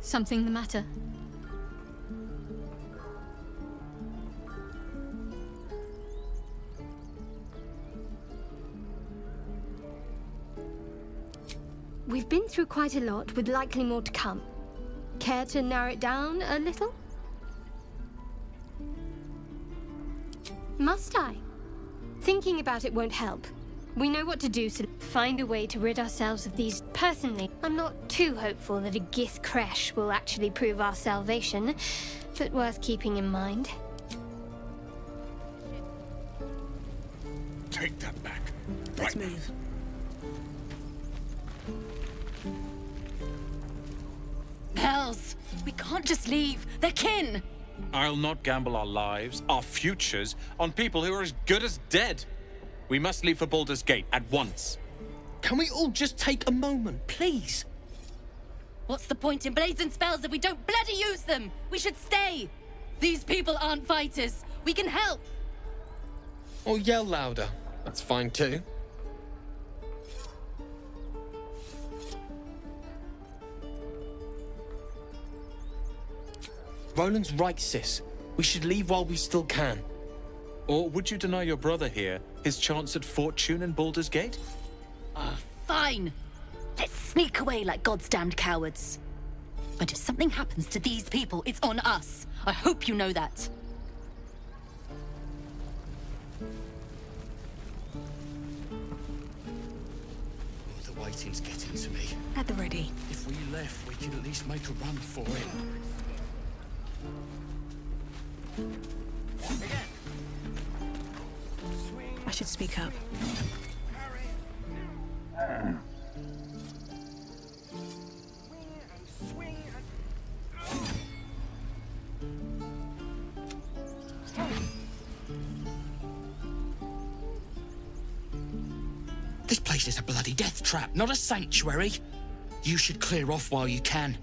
Something the matter? We've been through quite a lot, with likely more to come. Care to narrow it down a little? Must I? Thinking about it won't help. We know what to do, so find a way to rid ourselves of these. Personally, I'm not too hopeful that a Gith crash will actually prove our salvation, but worth keeping in mind. Take that back. Let's move. Hells! We can't just leave. They're kin! I'll not gamble our lives, our futures, on people who are as good as dead. We must leave for Baldur's Gate at once. Can we all just take a moment, please? What's the point in blades and spells if we don't bloody use them? We should stay! These people aren't fighters. We can help! Or yell louder. That's fine too. Roland's right, sis. We should leave while we still can. Or would you deny your brother here his chance at fortune in Baldur's Gate? Fine! Let's sneak away like God's damned cowards. But if something happens to these people, it's on us. I hope you know that. Oh, the waiting's getting to me. At the ready. If we left, we could at least make a run for it. I should speak up. This place is a bloody death trap, not a sanctuary. You should clear off while you can.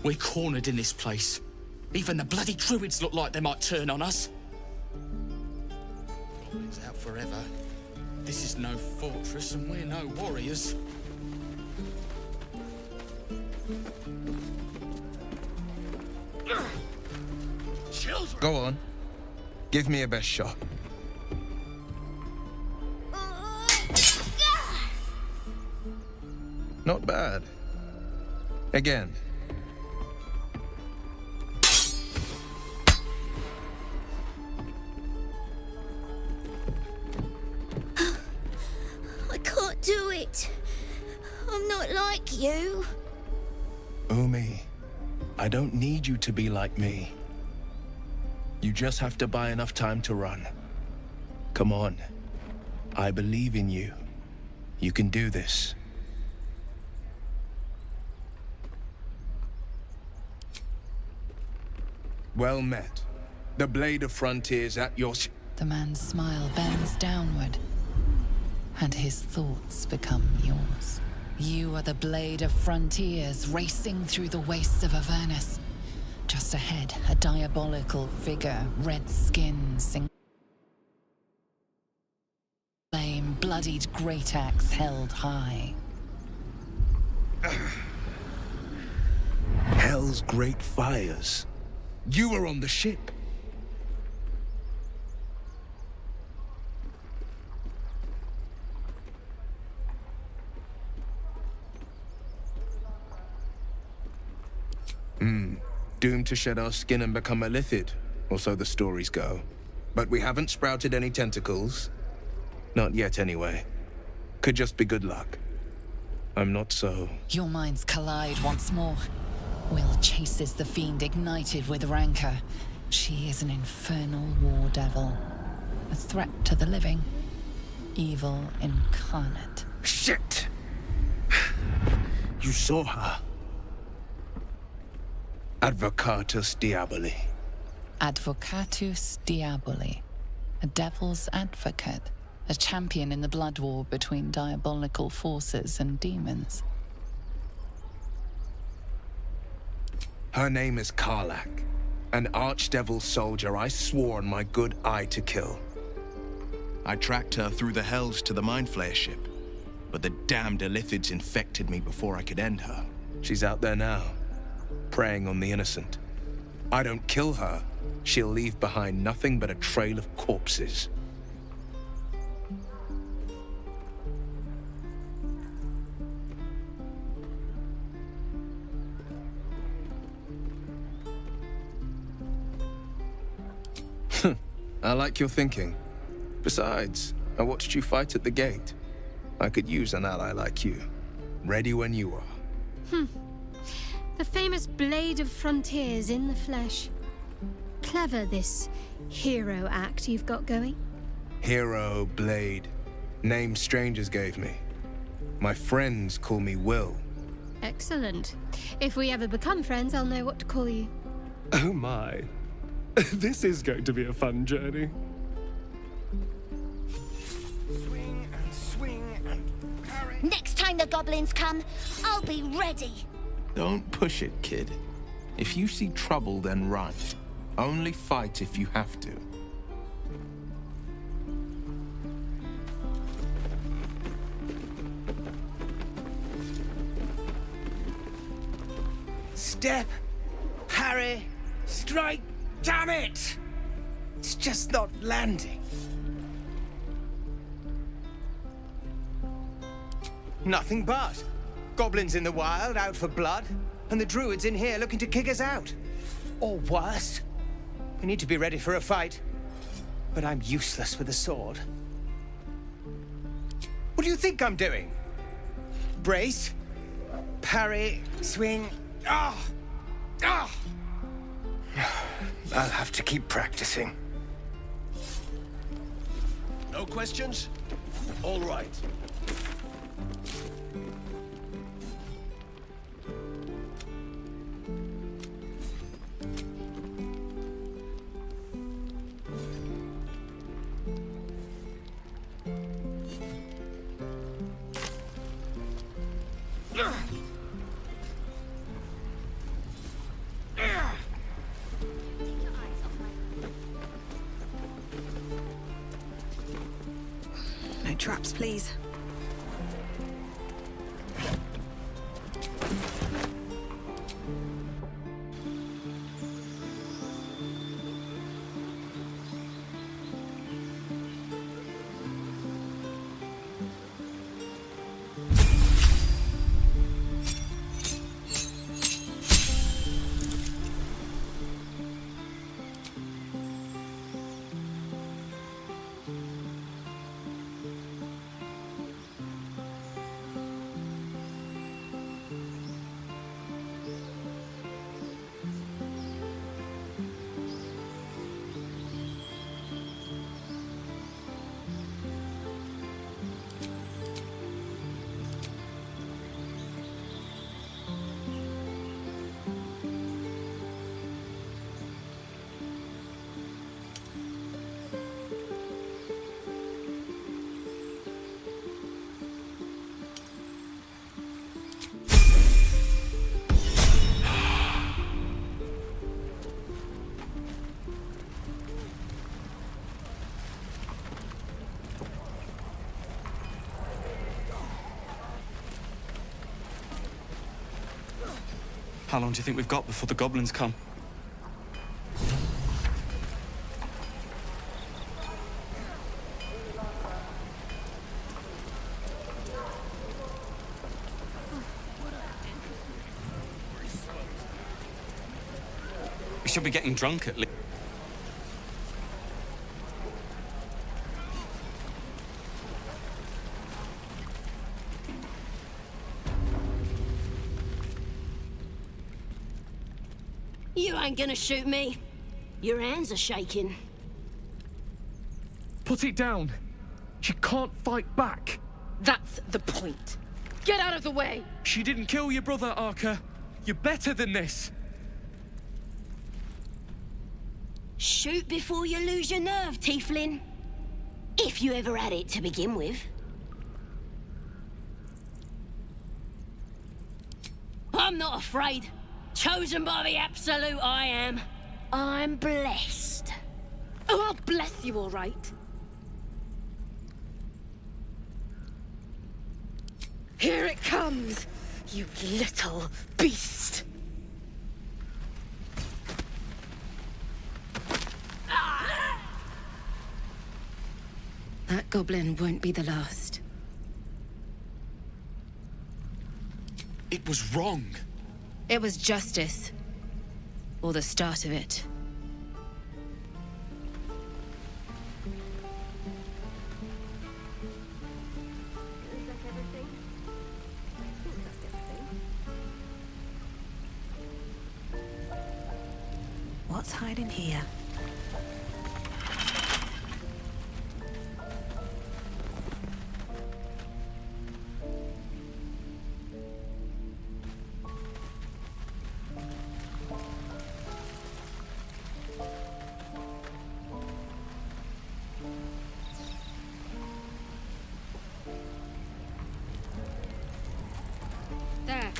We're cornered in this place. Even the bloody druids look like they might turn on us. Goblin's out forever. This is no fortress and we're no warriors. Children! Go on. Give me a best shot. Not bad. Again. I can't do it. I'm not like you. Umi, I don't need you to be like me. You just have to buy enough time to run. Come on. I believe in you. You can do this. Well met. The Blade of Frontiers at your... The man's smile bends downward, and his thoughts become yours. You are the Blade of Frontiers racing through the wastes of Avernus. Just ahead, a diabolical figure, red skin, flame, bloodied great axe held high. Hell's great fires. You were on the ship. Doomed to shed our skin and become a lithid, or so the stories go. But we haven't sprouted any tentacles. Not yet, anyway. Could just be good luck. I'm not so... Your minds collide once more. Will chases the fiend ignited with rancor. She is an infernal war devil. A threat to the living. Evil incarnate. Shit! You saw her. Advocatus Diaboli. Advocatus Diaboli. A devil's advocate. A champion in the blood war between diabolical forces and demons. Her name is Karlach, an archdevil soldier I swore on my good eye to kill. I tracked her through the hells to the Mind Flayer ship, but the damned Illithids infected me before I could end her. She's out there now, preying on the innocent. I don't kill her, she'll leave behind nothing but a trail of corpses. I like your thinking. Besides, I watched you fight at the gate. I could use an ally like you. Ready when you are. The famous Blade of Frontiers in the flesh. Clever, this hero act you've got going. Hero, Blade. Names strangers gave me. My friends call me Will. Excellent. If we ever become friends, I'll know what to call you. Oh my. This is going to be a fun journey. Swing and swing and parry. Next time the goblins come, I'll be ready. Don't push it, kid. If you see trouble, then run. Only fight if you have to. Step, parry, strike, damn it! It's just not landing. Nothing but. Goblins in the wild, out for blood, and the druids in here looking to kick us out. Or worse. We need to be ready for a fight. But I'm useless with a sword. What do you think I'm doing? Brace, parry, swing. Ah! Ah! I'll have to keep practicing. No questions? All right. No traps, please. How long do you think we've got before the goblins come? We should be getting drunk at least. You ain't gonna shoot me. Your hands are shaking. Put it down. She can't fight back. That's the point. Get out of the way! She didn't kill your brother, Arca. You're better than this. Shoot before you lose your nerve, Tieflin. If you ever had it to begin with. I'm not afraid. Chosen by the Absolute, I am. I'm blessed. Oh, I'll bless you, all right. Here it comes, you little beast! That goblin won't be the last. It was wrong. It was justice. Or the start of it. What's hiding here? There.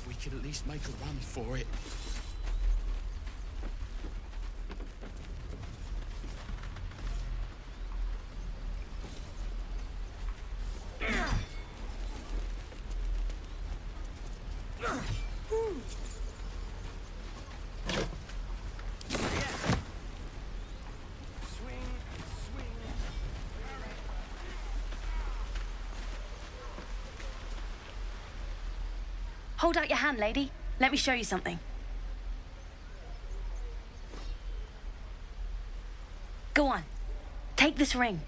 We could at least make a run for it. Hold out your hand, lady. Let me show you something. Go on. Take this ring.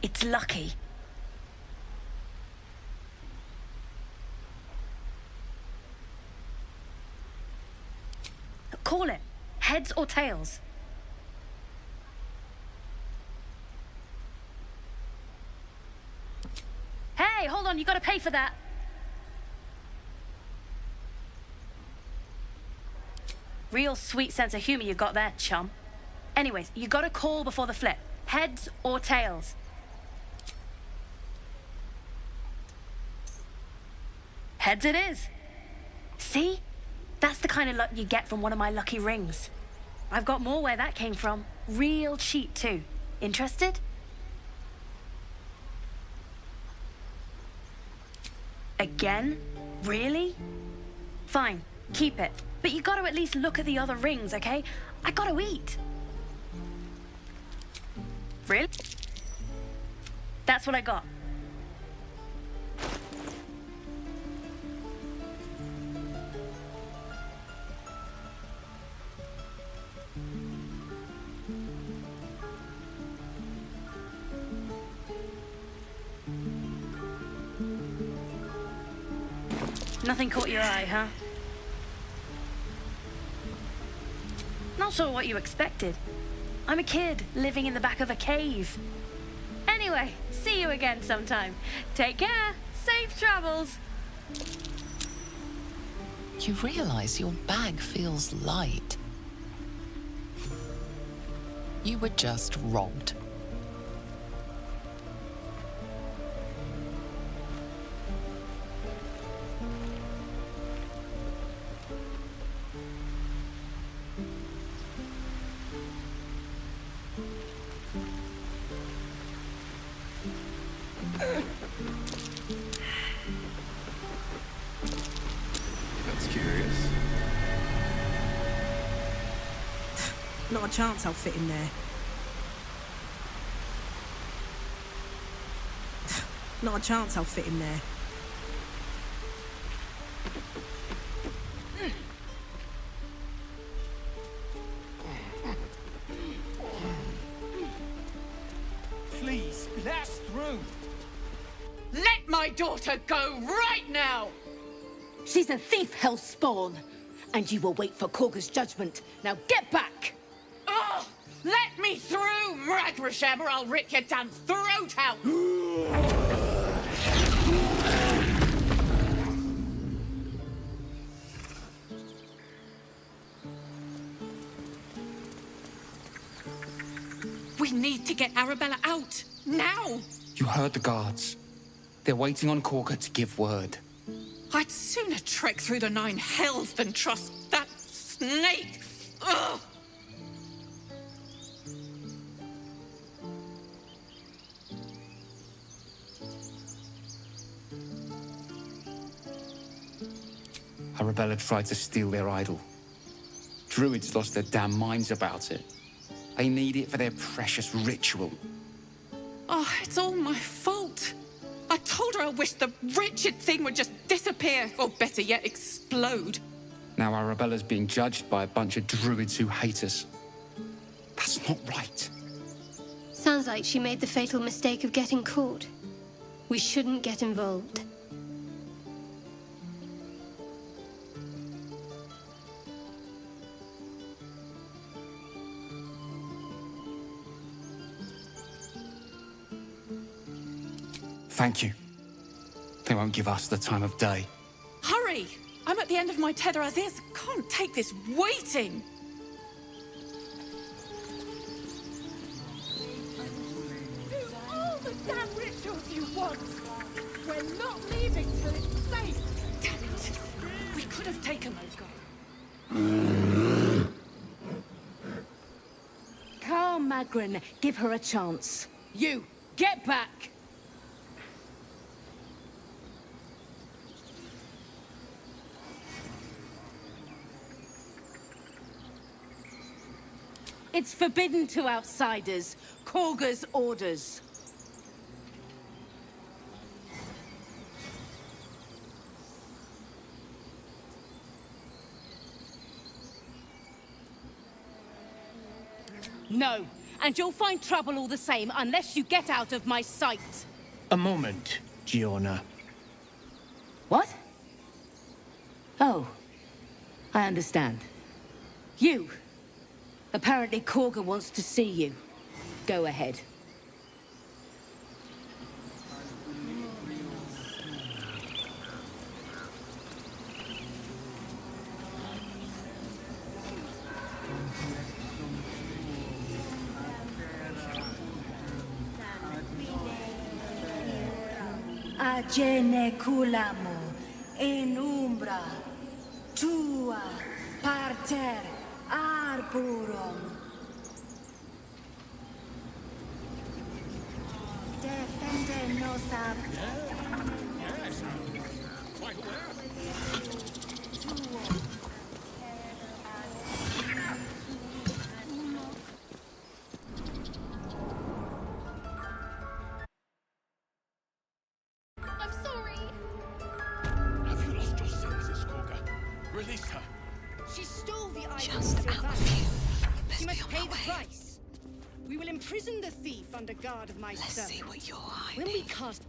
It's lucky. Call it. Heads or tails? Hey, hold on. You gotta pay for that. Real sweet sense of humor you got there, chum. Anyways, you gotta call before the flip. Heads or tails? Heads it is. See? That's the kind of luck you get from one of my lucky rings. I've got more where that came from. Real cheap, too. Interested? Again? Really? Fine, keep it. But you gotta at least look at the other rings, okay? I gotta eat. Really? That's what I got. Nothing caught your eye, huh? Not sure what you expected. I'm a kid living in the back of a cave. Anyway, see you again sometime. Take care. Safe travels. You realize your bag feels light. You were just robbed. That's curious. Not a chance I'll fit in there. Not a chance I'll fit in there. through. Let my daughter go right now! She's a thief, hellspawn. And you will wait for Korga's judgment. Now get back! Oh, let me through, Mragrasham, or I'll rip your damn throat out! We need to get Arabella out, now! You heard the guards. They're waiting on Korga to give word. I'd sooner trek through the 9 hells than trust that snake! Ugh! Arabella tried to steal their idol. Druids lost their damn minds about it. They need it for their precious ritual. Oh, it's all my fault. I told her I wished the wretched thing would just disappear, or better yet, explode. Now Arabella's being judged by a bunch of druids who hate us. That's not right. Sounds like she made the fatal mistake of getting caught. We shouldn't get involved. Thank you. They won't give us the time of day. Hurry! I'm at the end of my tether as is. Can't take this waiting. Do all the damn rituals you want. We're not leaving till it's safe. Damn it! We could have taken those guys. Calm, Magrin. Give her a chance. You, get back! It's forbidden to outsiders. Korga's orders. No, and you'll find trouble all the same unless you get out of my sight. A moment, Giona. What? Oh, I understand. You. Apparently Korga wants to see you. Go ahead. Agene culamo in umbra tua parter arborum defende nos ab Yes. Quite aware. I'm sorry. Have you lost your senses, Korga? Release her. She stole the item. Just out of view. She Best must be on pay my the way. price. We will imprison the thief under guard of my Let's servant. see what you're hiding. When we cast...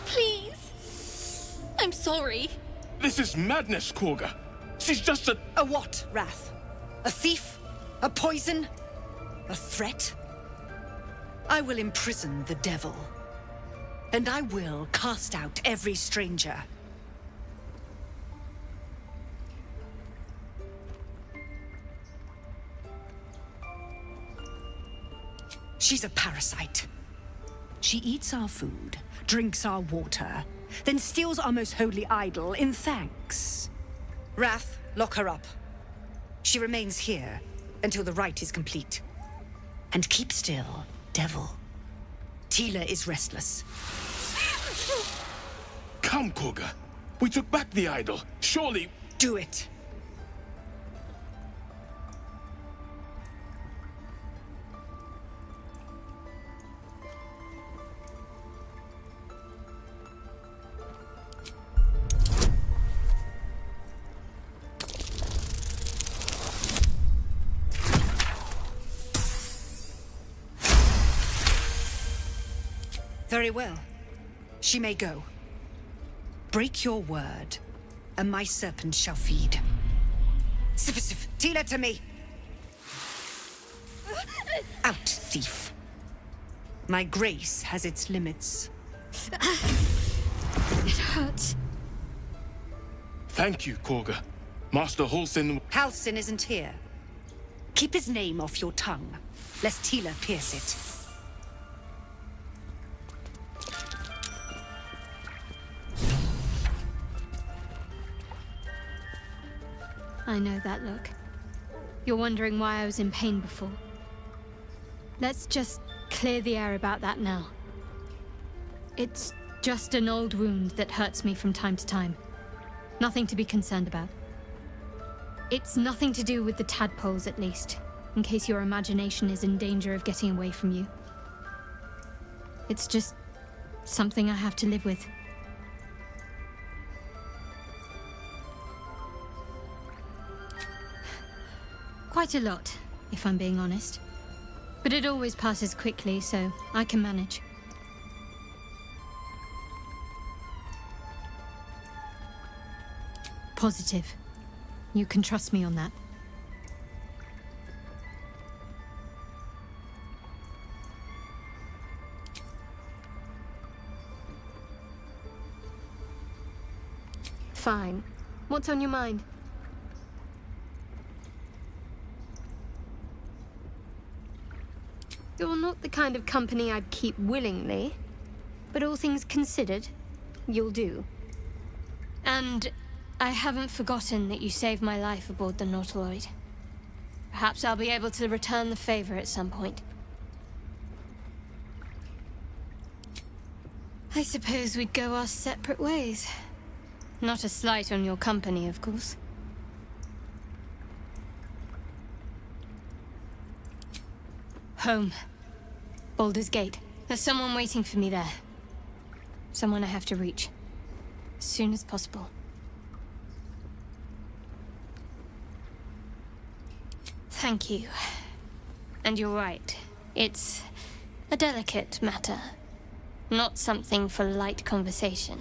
Please. I'm sorry. This is madness, Korga. She's just a... A what, Wrath? A thief? A poison? A threat? I will imprison the devil. And I will cast out every stranger. She's a parasite. She eats our food, drinks our water, then steals our most holy idol in thanks. Wrath, lock her up. She remains here until the rite is complete. And keep still, devil. Tila is restless. Come, Korga. We took back the idol. Surely... Do it. Very well. She may go. Break your word, and my serpent shall feed. Sif, Tila to me! Out, thief. My grace has its limits. It hurts. Thank you, Korga. Master Halsin... Halsin isn't here. Keep his name off your tongue, lest Tila pierce it. I know that look. You're wondering why I was in pain before. Let's just clear the air about that now. It's just an old wound that hurts me from time to time. Nothing to be concerned about. It's nothing to do with the tadpoles, at least, in case your imagination is in danger of getting away from you. It's just something I have to live with. Quite a lot, if I'm being honest. But it always passes quickly, so I can manage. Positive. You can trust me on that. Fine. What's on your mind? You're not the kind of company I'd keep willingly, but all things considered, you'll do. And I haven't forgotten that you saved my life aboard the Nautiloid. Perhaps I'll be able to return the favor at some point. I suppose we'd go our separate ways. Not a slight on your company, of course. Home. Baldur's Gate. There's someone waiting for me there. Someone I have to reach. As soon as possible. Thank you. And you're right. It's a delicate matter. Not something for light conversation.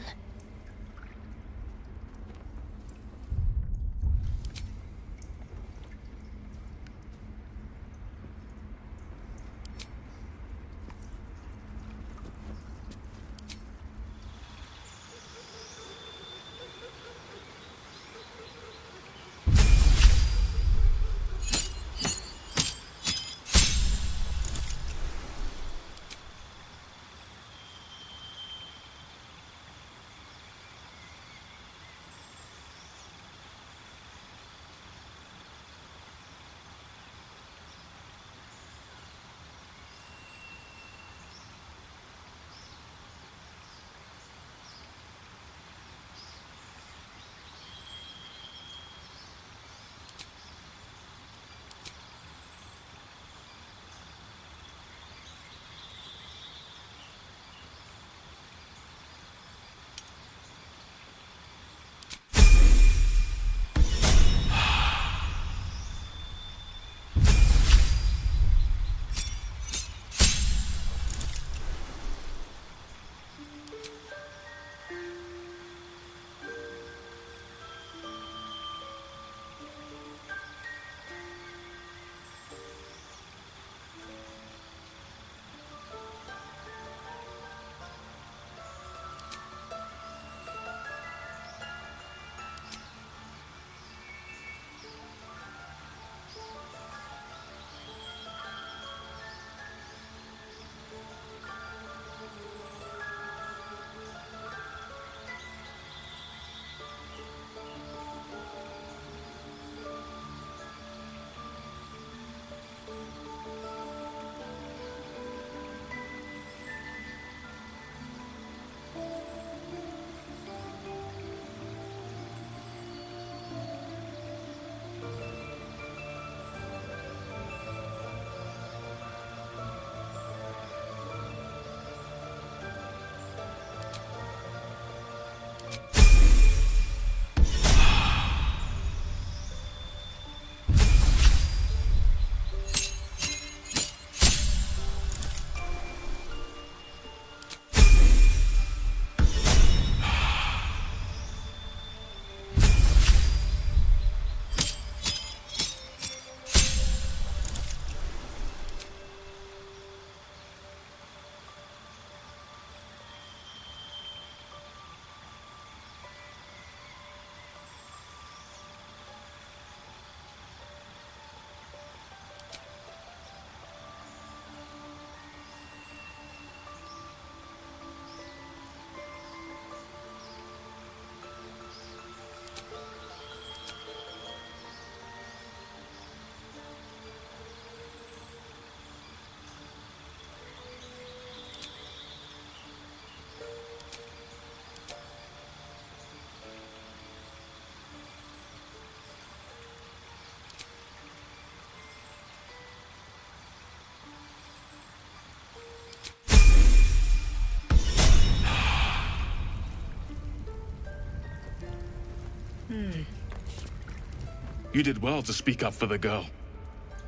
You did well to speak up for the girl.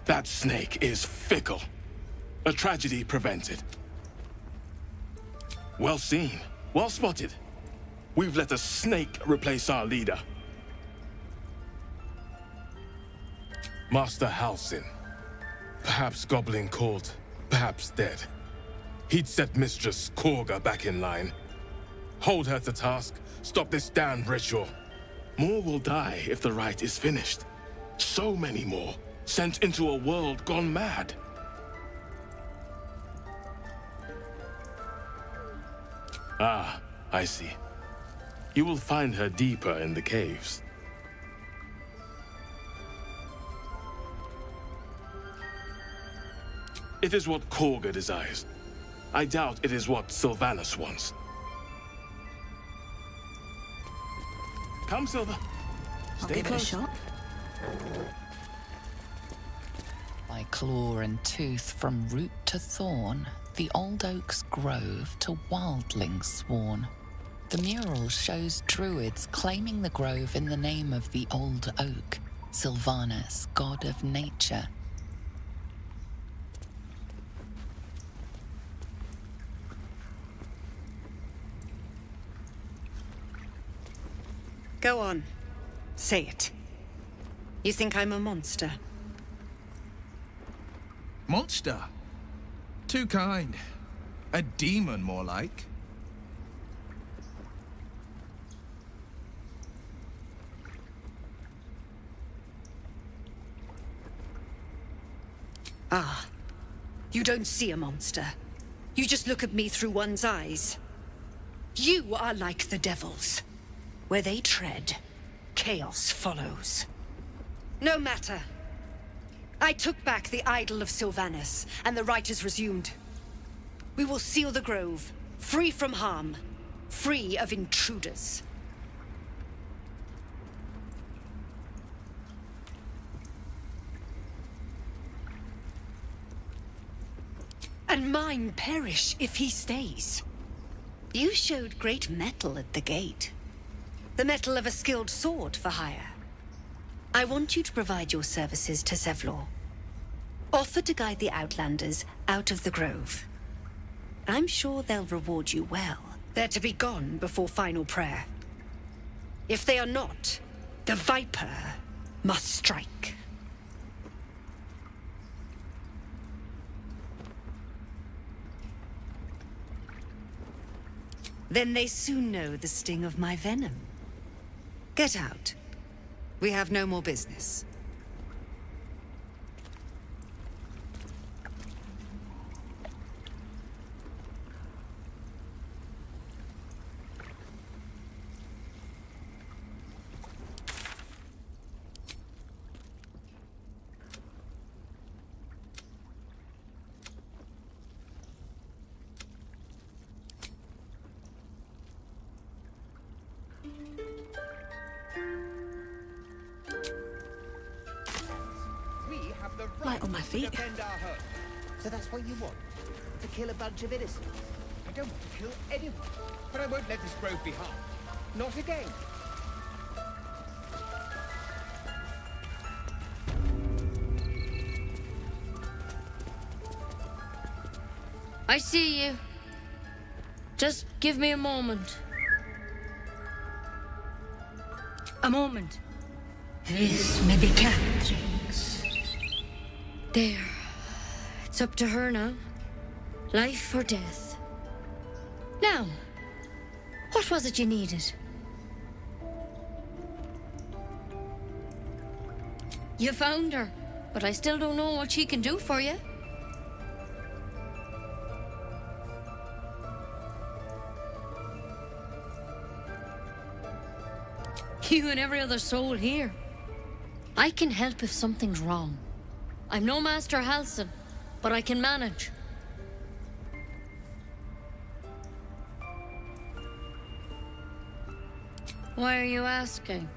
That snake is fickle. A tragedy prevented. Well seen. Well spotted. We've let a snake replace our leader. Master Halsin. Perhaps goblin caught, perhaps dead. He'd set Mistress Korga back in line. Hold her to task, stop this damned ritual. More will die if the rite is finished. So many more, sent into a world gone mad. Ah, I see. You will find her deeper in the caves. It is what Korga desires. I doubt it is what Sylvanus wants. Come, Silva. I'll Stay give it a close. shot. By claw and tooth from root to thorn, the old oak's grove to wildlings sworn. The mural shows druids claiming the grove in the name of the old oak, Sylvanus, god of nature. Go on. Say it. You think I'm a monster? Monster? Too kind. A demon, more like. Ah. You don't see a monster. You just look at me through one's eyes. You are like the devils. Where they tread, chaos follows. No matter. I took back the idol of Sylvanus, and the rite is resumed. We will seal the grove, free from harm, free of intruders. And mine perish if he stays. You showed great mettle at the gate. The mettle of a skilled sword for hire. I want you to provide your services to Zevlor. Offer to guide the Outlanders out of the grove. I'm sure they'll reward you well. They're to be gone before final prayer. If they are not, the Viper must strike. Then they soon know the sting of my venom. Get out. We have no more business. Light on my feet. So that's what you want? To kill a bunch of innocents? I don't want to kill anyone. But I won't let this grove be harmed. Not again. I see you. Just give me a moment. A moment. This may be Catherine's. There. It's up to her now. Life or death. Now, what was it you needed? You found her, but I still don't know what she can do for you. You and every other soul here. I can help if something's wrong. I'm no Master Halsin, but I can manage. Why are you asking?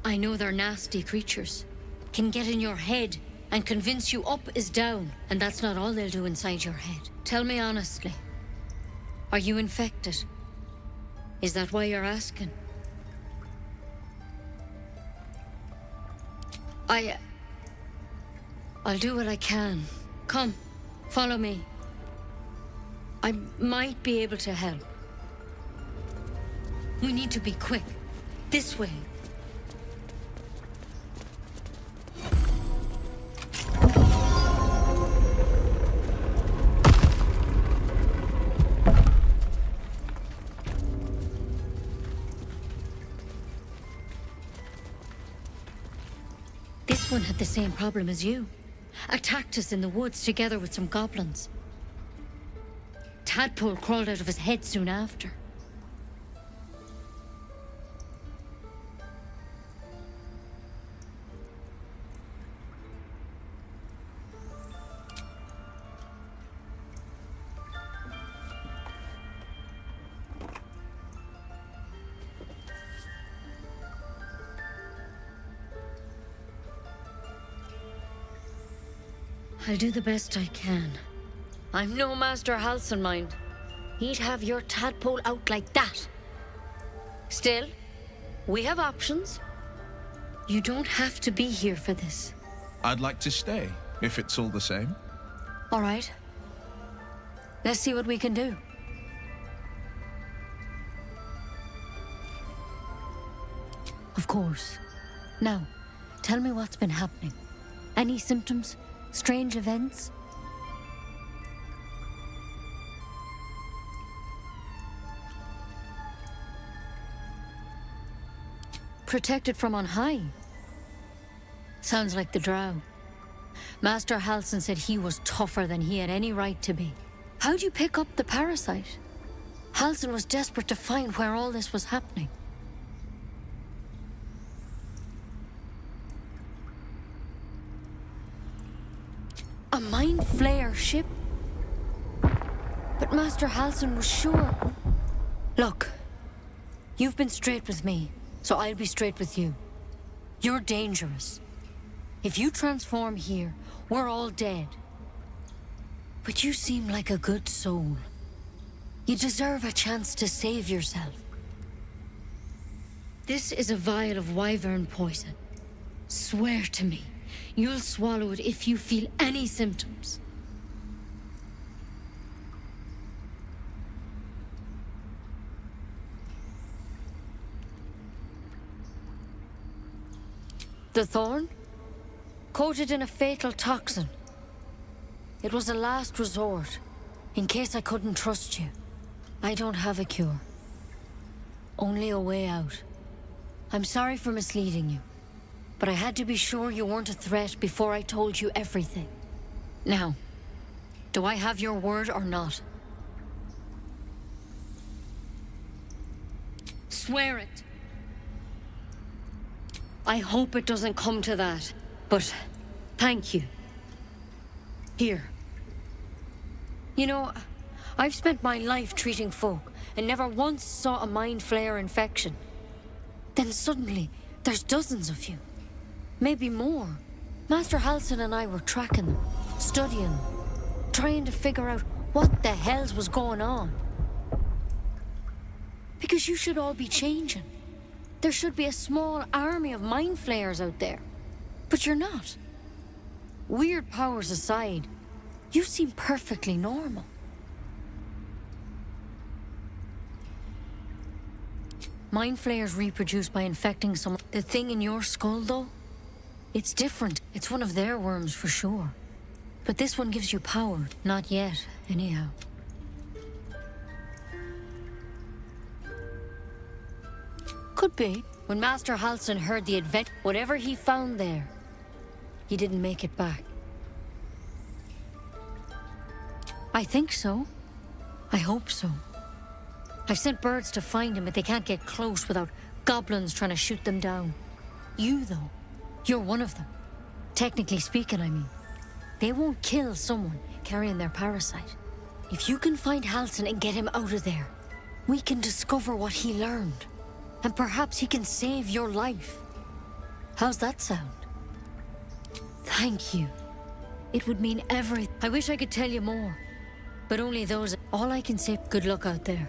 I know they're nasty creatures. Can get in your head and convince you up is down, and that's not all they'll do inside your head. Tell me honestly. Are you infected? Is that why you're asking? I'll do what I can. Come, follow me. I might be able to help. We need to be quick. This way. This one had the same problem as you. Attacked us in the woods together with some goblins. Tadpole crawled out of his head soon after. I'll do the best I can. I'm no Master Halsin, mind. He'd have your tadpole out like that. Still, we have options. You don't have to be here for this. I'd like to stay, if it's all the same. All right. Let's see what we can do. Of course. Now, tell me what's been happening. Any symptoms? Strange events? Protected from on high? Sounds like the drow. Master Halsin said he was tougher than he had any right to be. How'd you pick up the parasite? Halsin was desperate to find where all this was happening. A mind flayer ship? But Master Halsin was sure. Look, you've been straight with me, so I'll be straight with you. You're dangerous. If you transform here, we're all dead. But you seem like a good soul. You deserve a chance to save yourself. This is a vial of wyvern poison. Swear to me, you'll swallow it if you feel any symptoms. The thorn? Coated in a fatal toxin. It was a last resort, in case I couldn't trust you. I don't have a cure. Only a way out. I'm sorry for misleading you, but I had to be sure you weren't a threat before I told you everything. Now, do I have your word or not? Swear it. I hope it doesn't come to that, but thank you. Here. You know, I've spent my life treating folk and never once saw a mind flayer infection. Then suddenly, there's dozens of you. Maybe more. Master Halsin and I were tracking them, studying them, trying to figure out what the hells was going on. Because you should all be changing. There should be a small army of mind flayers out there. But you're not. Weird powers aside, you seem perfectly normal. Mind flayers reproduce by infecting someone. The thing in your skull, though? It's different. It's one of their worms for sure. But this one gives you power. Not yet, anyhow. Could be. When Master Halsin heard the advent, whatever he found there, he didn't make it back. I think so. I hope so. I've sent birds to find him, but they can't get close without goblins trying to shoot them down. You, though, you're one of them. Technically speaking, I mean. They won't kill someone carrying their parasite. If you can find Halsin and get him out of there, we can discover what he learned. And perhaps he can save your life. How's that sound? Thank you. It would mean everything. I wish I could tell you more, but only those... All I can say, good luck out there.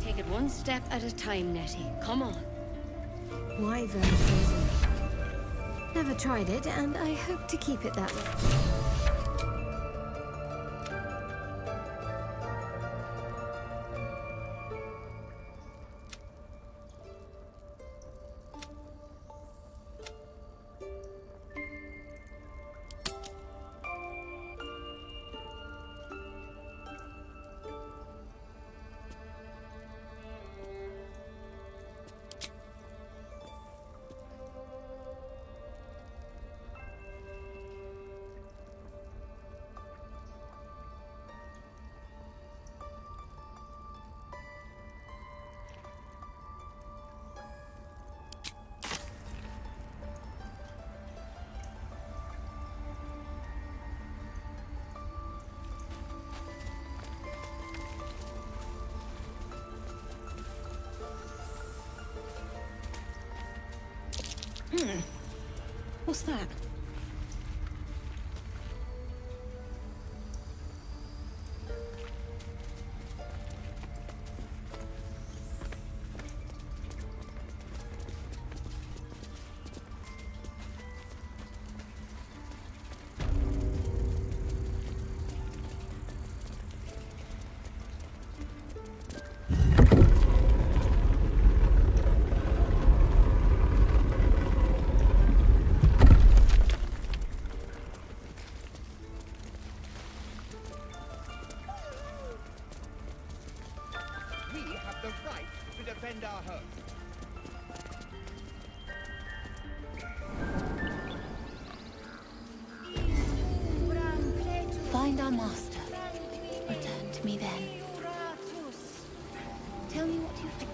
Take it one step at a time, Nettie. Come on. Wyvern poison. Never tried it, and I hope to keep it that way. What's that? We have the right to defend our home. Find our master. Return to me then. Tell me what you think.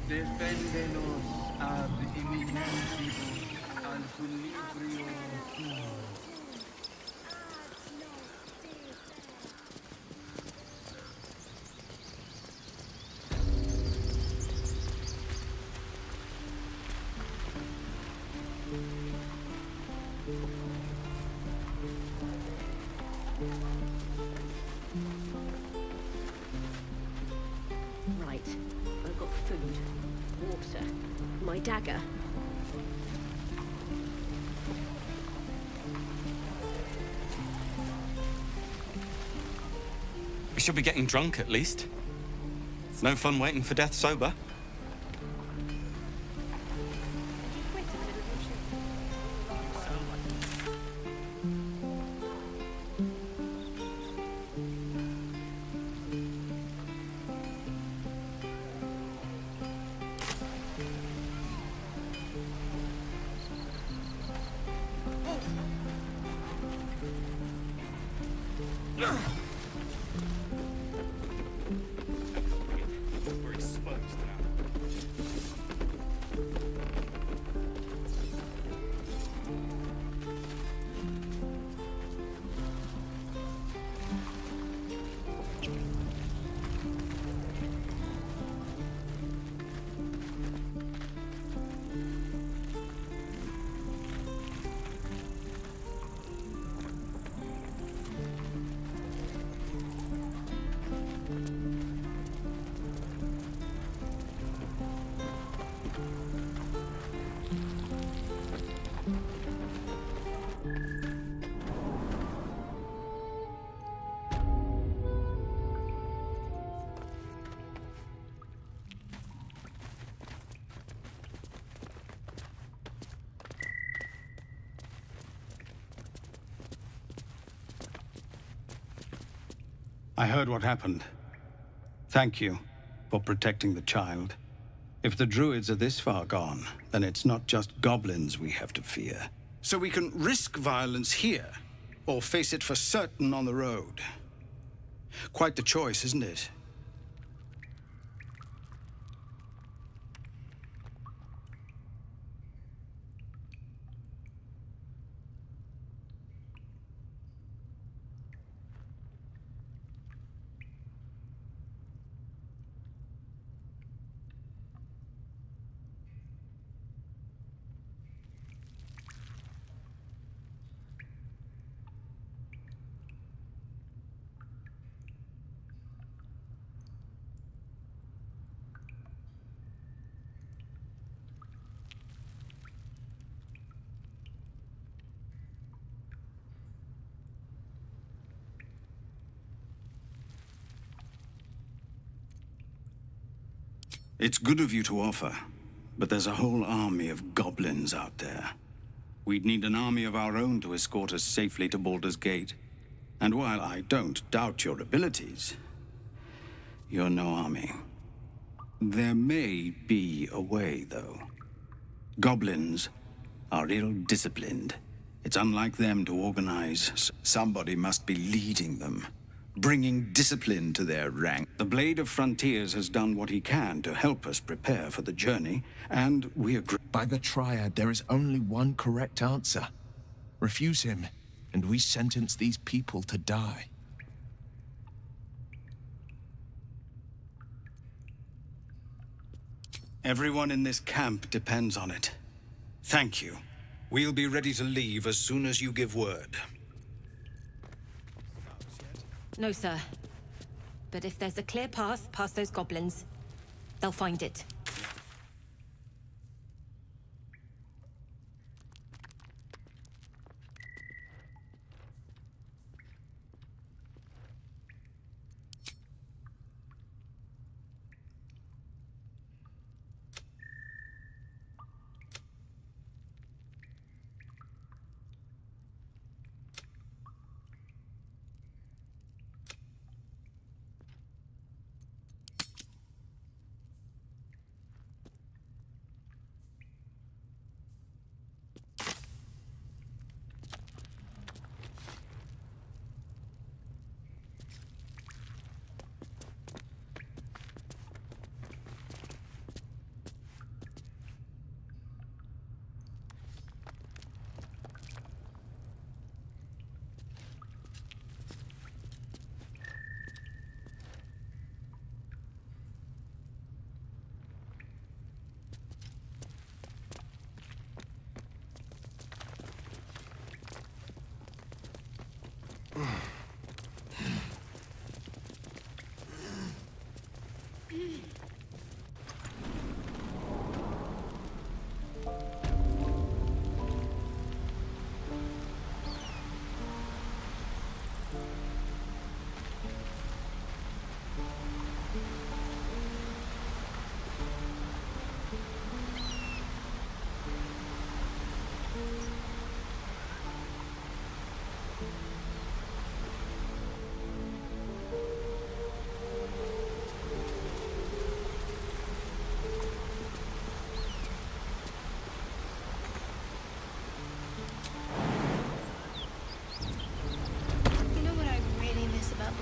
Deféndenos ad eminentibus alculibrio tuum. Right. I've got food, water, my dagger. We should be getting drunk at least. No fun waiting for death sober. We're exposed now. I heard what happened. Thank you for protecting the child. If the druids are this far gone, then it's not just goblins we have to fear. So we can risk violence here, or face it for certain on the road. Quite the choice, isn't it? It's good of you to offer, but there's a whole army of goblins out there. We'd need an army of our own to escort us safely to Baldur's Gate. And while I don't doubt your abilities, you're no army. There may be a way, though. Goblins are ill-disciplined. It's unlike them to organize. Somebody must be leading them, bringing discipline to their rank. The Blade of Frontiers has done what he can to help us prepare for the journey, and we agree. By the Triad, there is only one correct answer. Refuse him, and we sentence these people to die. Everyone in this camp depends on it. Thank you. We'll be ready to leave as soon as you give word. No, sir. But if there's a clear path past those goblins, they'll find it.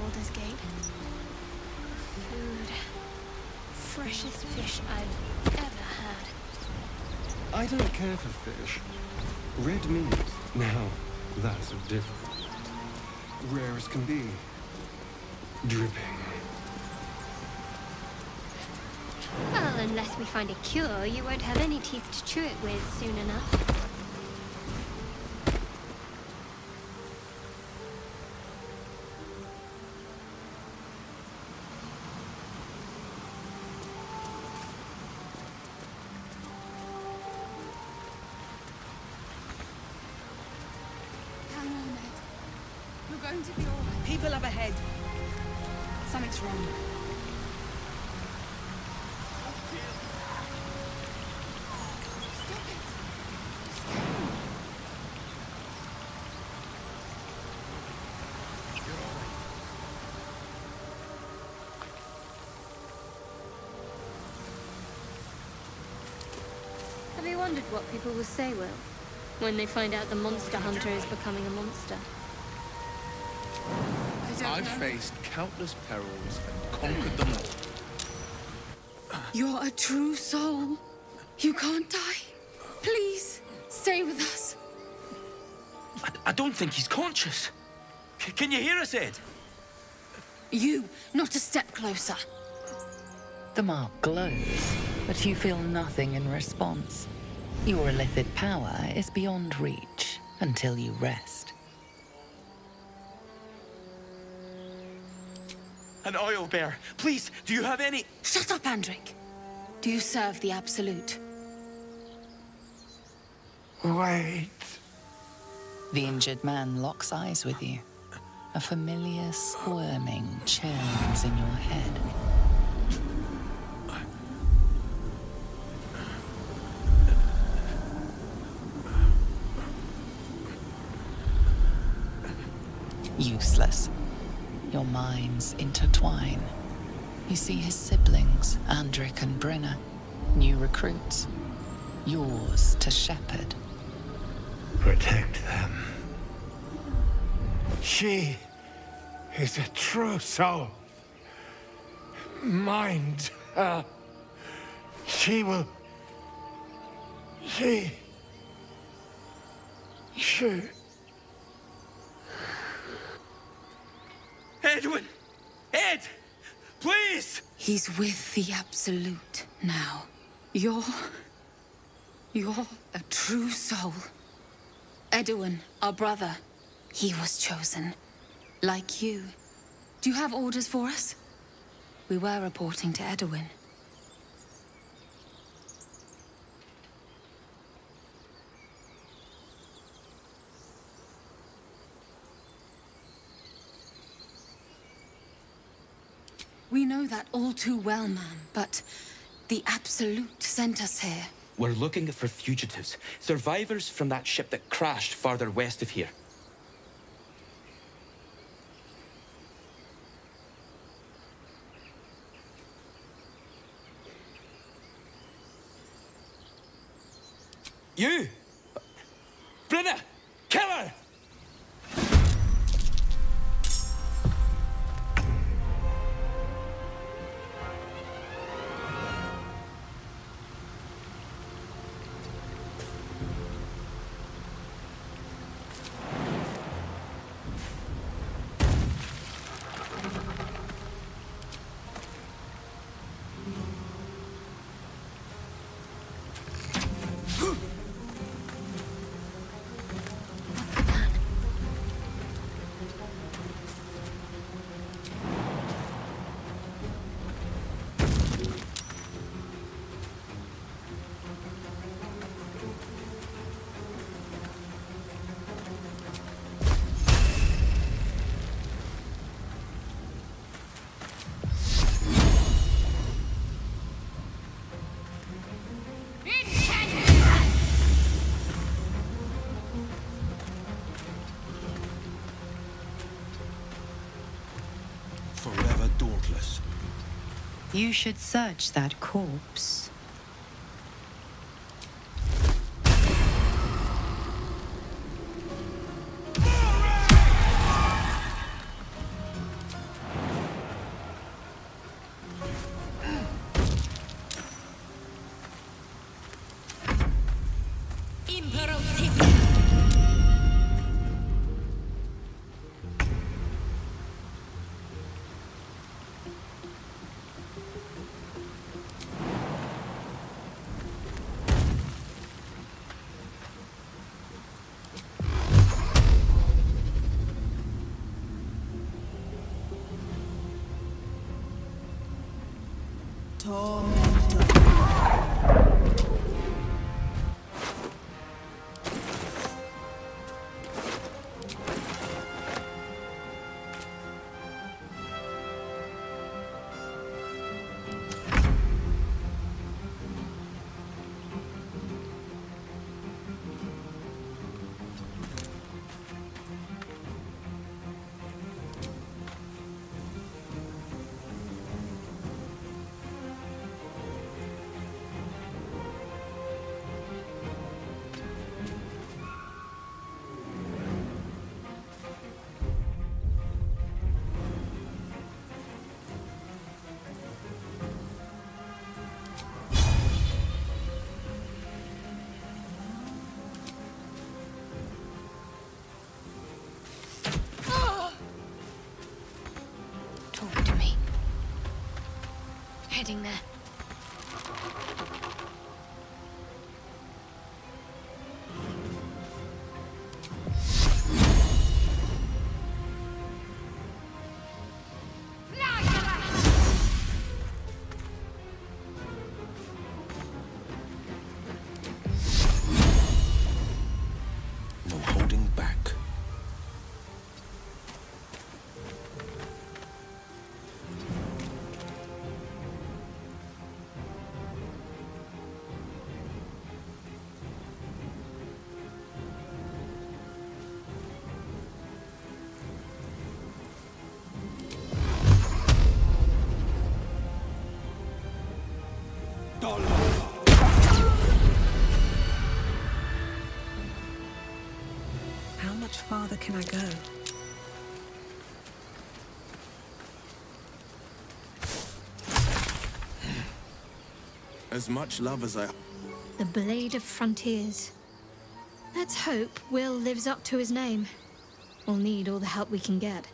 Baldur's Gate. Food. Freshest fish I've ever had. I don't care for fish. Red meat, now, that's different. Rare as can be. Dripping. Well, unless we find a cure, you won't have any teeth to chew it with soon enough. Going to be all right. People up ahead. Something's wrong. Have you wondered what people will say, Will, when they find out the monster hunter is becoming a monster? I've faced countless perils and conquered them all. You're a true soul. You can't die. Please, stay with us. I don't think he's conscious. Can you hear us, Ed? You, not a step closer. The mark glows, but you feel nothing in response. Your illithid power is beyond reach until you rest. An oil bear. Please, do you have any... Shut up, Andric. Do you serve the Absolute? Wait. The injured man locks eyes with you. A familiar squirming churns in your head. Useless. Your minds intertwine. You see his siblings, Andric and Brenna, new recruits. Yours to shepherd. Protect them. She is a true soul. Mind her. She will... She... Edwin! Ed! Please! He's with the Absolute now. You're a true soul. Edwin, our brother, he was chosen. Like you. Do you have orders for us? We were reporting to Edwin. We know that all too well, ma'am, but the Absolute sent us here. We're looking for fugitives. Survivors from that ship that crashed farther west of here. You! Brenna! Kill her! Forever dauntless. You should search that corpse. heading there. No holding back. How much farther can I go? As much love as I... The Blade of Frontiers. Let's hope Will lives up to his name. We'll need all the help we can get.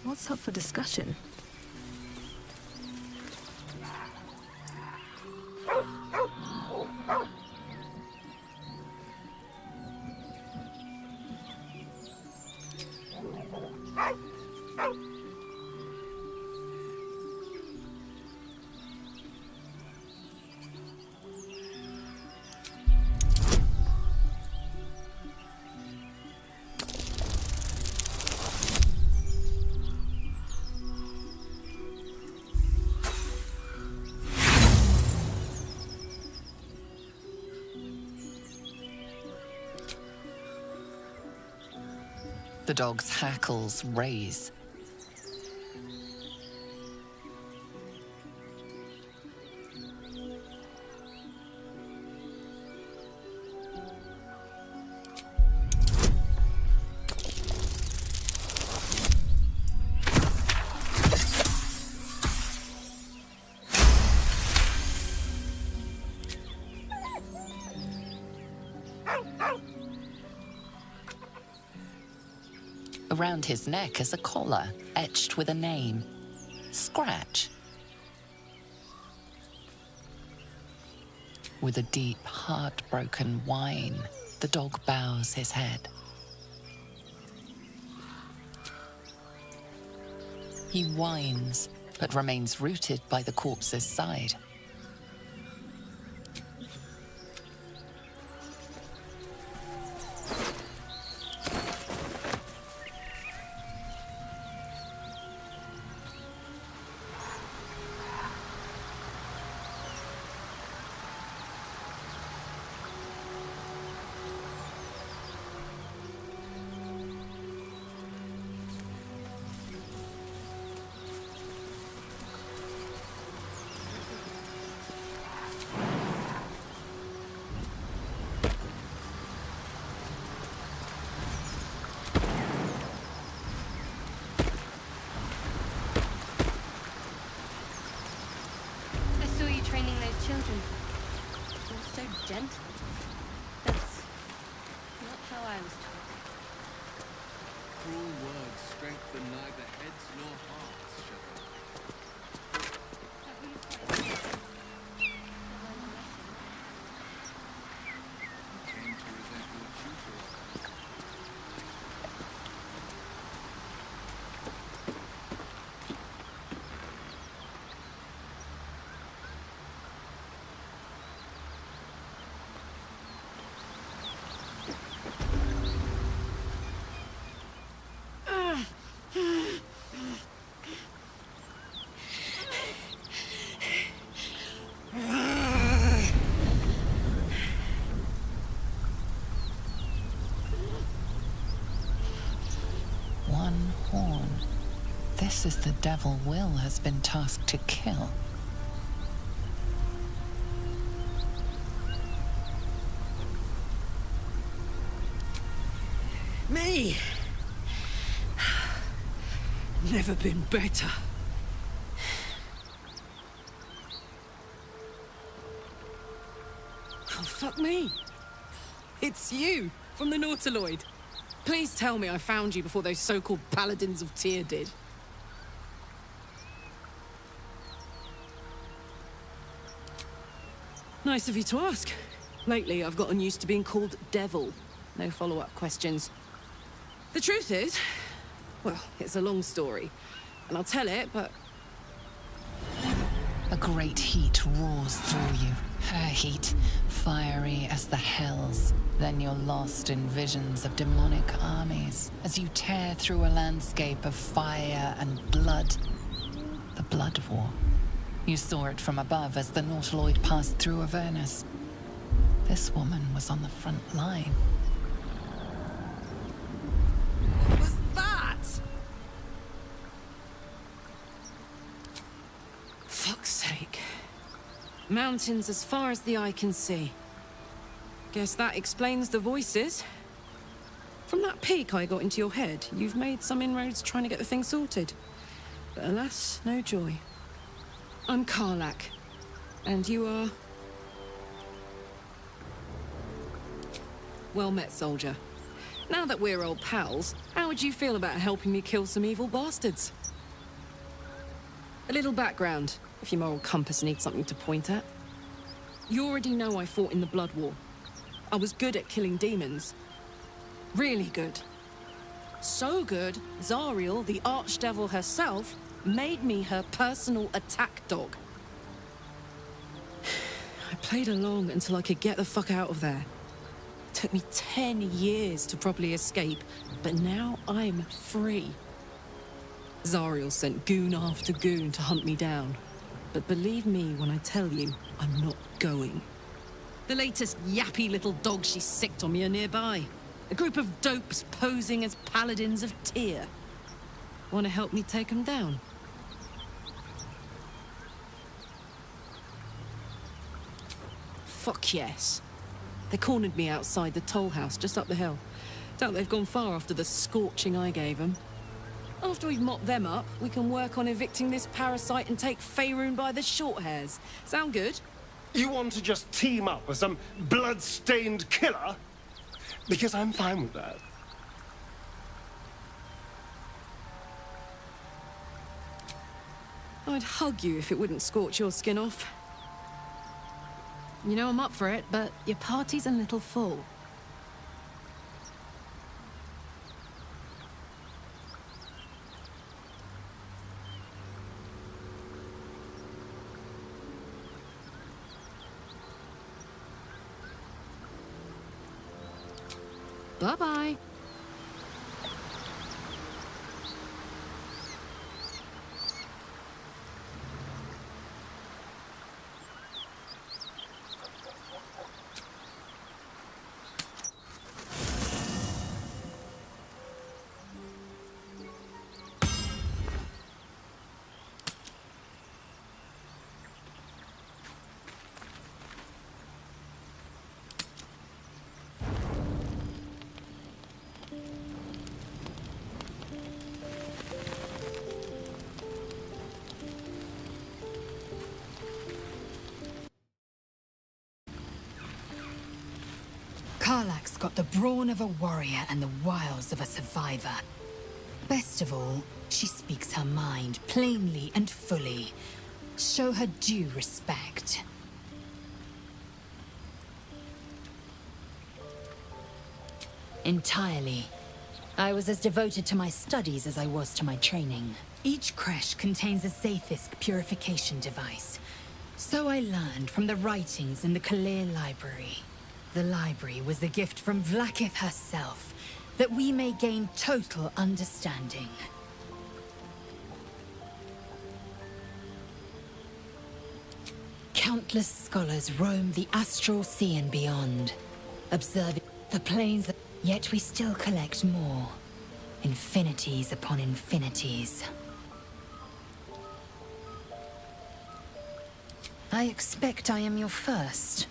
What's up for discussion? The dog's hackles raise. Around his neck is a collar, etched with a name. Scratch. With a deep, heartbroken whine, the dog bows his head. He whines, but remains rooted by the corpse's side. Children. You're so gentle. That's not how I was taught. Cruel words strengthen neither heads nor hearts, Came to resent your tutor. One horn. This is the devil Will has been tasked to kill. Me! Never been better. Oh, fuck me. It's you, from the Nautiloid. Please tell me I found you before those so-called Paladins of Tyr did. Nice of you to ask. Lately, I've gotten used to being called Devil. No follow-up questions. The truth is, well, it's a long story, and I'll tell it, but... A great heat roars through you. Her heat, fiery as the hells. Then you're lost in visions of demonic armies as you tear through a landscape of fire and blood. The Blood War. You saw it from above as the Nautiloid passed through Avernus. This woman was on the front line. What was that? Fuck's sake. Mountains as far as the eye can see. Guess that explains the voices. From that peek I got into your head, you've made some inroads trying to get the thing sorted. But alas, no joy. I'm Karlach, and you are... Well met, soldier. Now that we're old pals, how would you feel about helping me kill some evil bastards? A little background, if your moral compass needs something to point at. You already know I fought in the Blood War. I was good at killing demons. Really good. So good, Zariel, the archdevil herself, made me her personal attack dog. I played along until I could get the fuck out of there. It took me 10 years to properly escape, but now I'm free. Zariel sent goon after goon to hunt me down. But believe me when I tell you, I'm not going. The latest yappy little dogs she sicked on me are nearby. A group of dopes posing as Paladins of Tyr. Want to help me take them down? Fuck yes. They cornered me outside the toll house just up the hill. Doubt they've gone far after the scorching I gave them. After we've mopped them up, we can work on evicting this parasite and take Faerun by the short hairs. Sound good? You want to just team up with some blood-stained killer? Because I'm fine with that. I'd hug you if it wouldn't scorch your skin off. You know I'm up for it, but your party's a little full. Bye-bye. Karlach's got the brawn of a warrior and the wiles of a survivor. Best of all, she speaks her mind plainly and fully. Show her due respect. Entirely. I was as devoted to my studies as I was to my training. Each creche contains a Zaithisk purification device. So I learned from the writings in the Kalir Library. The library was a gift from Vlaakith herself, that we may gain total understanding. Countless scholars roam the astral sea and beyond, observing the planes, yet we still collect more. Infinities upon infinities. I expect I am your first.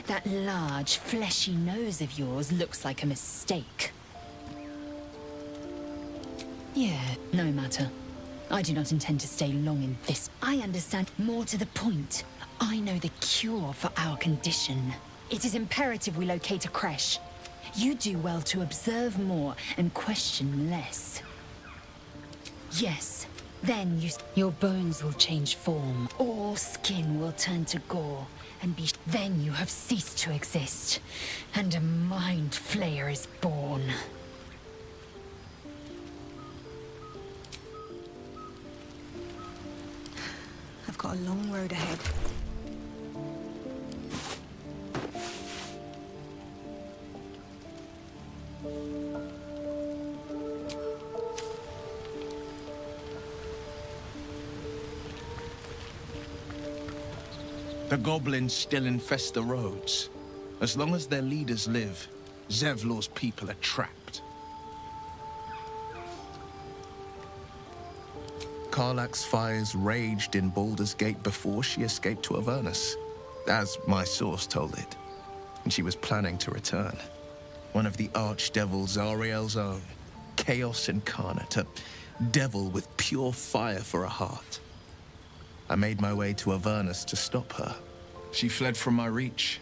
That large, fleshy nose of yours looks like a mistake. Yeah, no matter. I do not intend to stay long in this. I understand more to the point. I know the cure for our condition. It is imperative we locate a creche. You do well to observe more and question less. Yes, then your bones will change form. All skin will turn to gore. And then you have ceased to exist, and a mind flayer is born. I've got a long road ahead. The goblins still infest the roads. As long as their leaders live, Zevlor's people are trapped. Karlach's fires raged in Baldur's Gate before she escaped to Avernus, as my source told it. And she was planning to return. One of the archdevils Zariel's own, Chaos Incarnate, a devil with pure fire for a heart. I made my way to Avernus to stop her. She fled from my reach,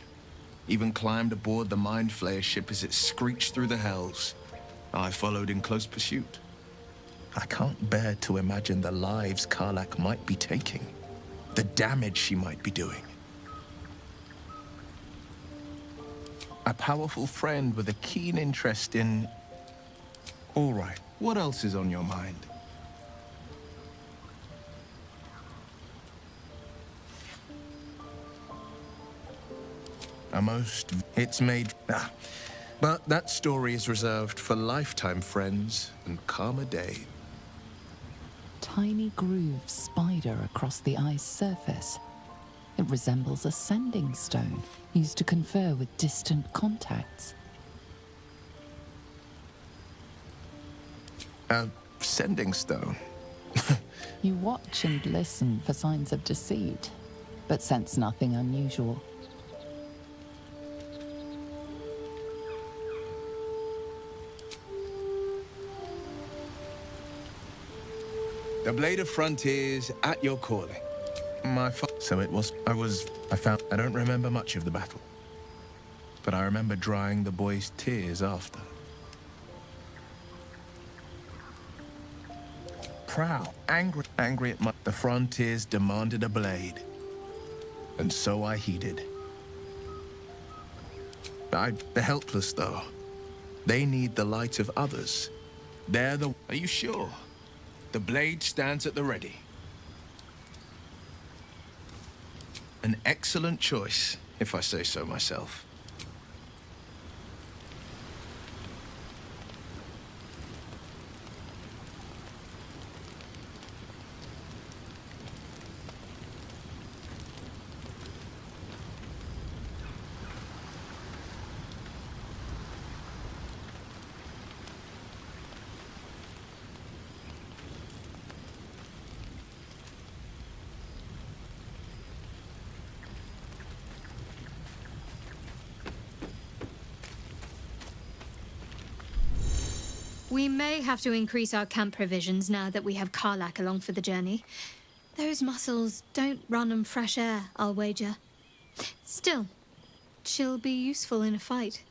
even climbed aboard the Mind Flayer ship as it screeched through the hells. I followed in close pursuit. I can't bear to imagine the lives Karlach might be taking, the damage she might be doing. A powerful friend with a keen interest in... All right, what else is on your mind? It's made... But that story is reserved for lifetime friends and calmer day. Tiny grooves spider across the ice surface. It resembles a sending stone used to confer with distant contacts. A sending stone? You watch and listen for signs of deceit, but sense nothing unusual. The Blade of Frontiers at your calling. So it was... I don't remember much of the battle. But I remember drying the boy's tears after. proud, angry at the frontiers demanded a blade. And so I heeded. They're helpless, though. They need the light of others. Are you sure? The blade stands at the ready. An excellent choice, if I say so myself. We may have to increase our camp provisions now that we have Karlak along for the journey. Those muscles don't run on fresh air, I'll wager. Still, she'll be useful in a fight.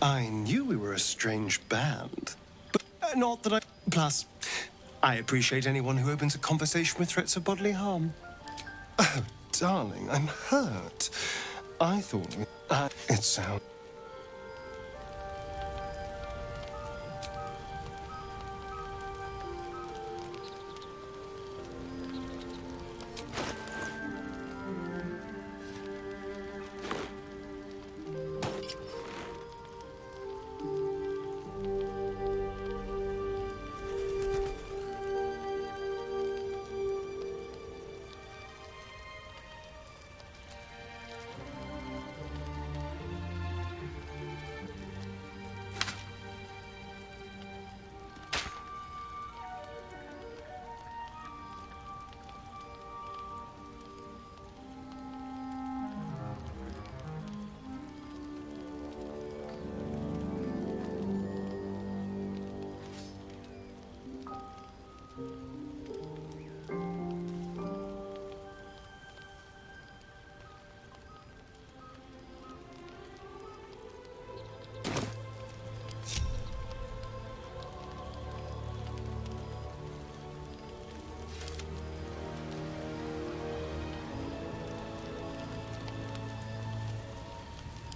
I knew we were a strange band, but not that I... Plus, I appreciate anyone who opens a conversation with threats of bodily harm. Oh, darling, I'm hurt. I thought we... it sounds...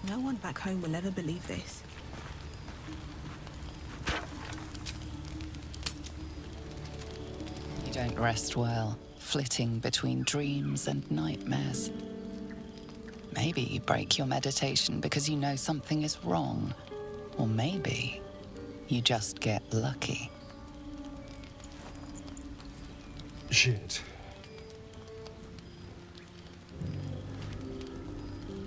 No one back home will ever believe this. You don't rest well, flitting between dreams and nightmares. Maybe you break your meditation because you know something is wrong. Or maybe you just get lucky. Shit.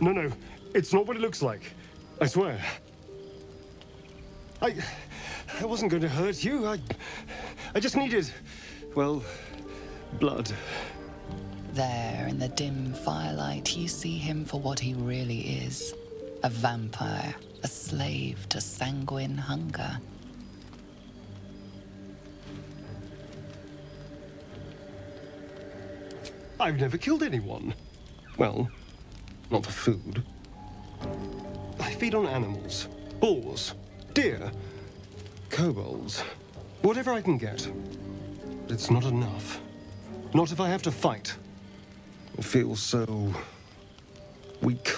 No, it's not what it looks like. I swear. I wasn't going to hurt you. I just needed, well, blood. There, in the dim firelight, you see him for what he really is. A vampire, a slave to sanguine hunger. I've never killed anyone. Well, not for food. I feed on animals. Boars, deer, kobolds, whatever I can get. But it's not enough. Not if I have to fight. I feel so weak.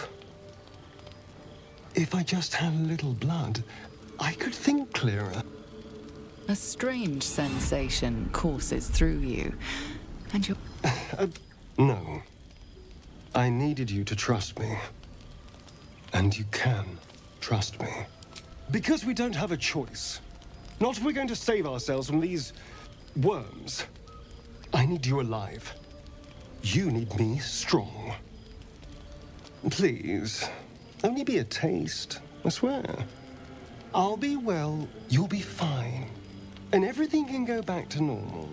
If I just had a little blood, I could think clearer. A strange sensation courses through you, and you're... No. I needed you to trust me. And you can trust me. Because we don't have a choice. Not if we're going to save ourselves from these worms. I need you alive. You need me strong. Please, only be a taste, I swear. I'll be well, you'll be fine. And everything can go back to normal.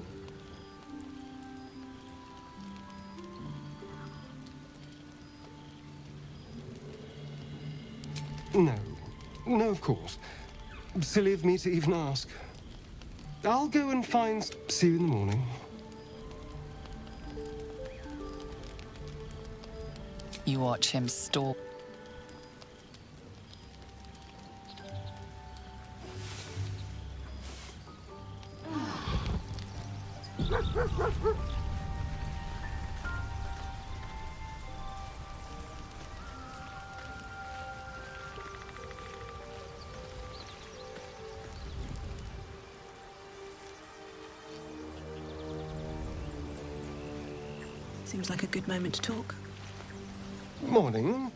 No, of course. Silly of me to even ask. I'll go and find... See you in the morning. You watch him stalk. Seems like a good moment to talk. Morning.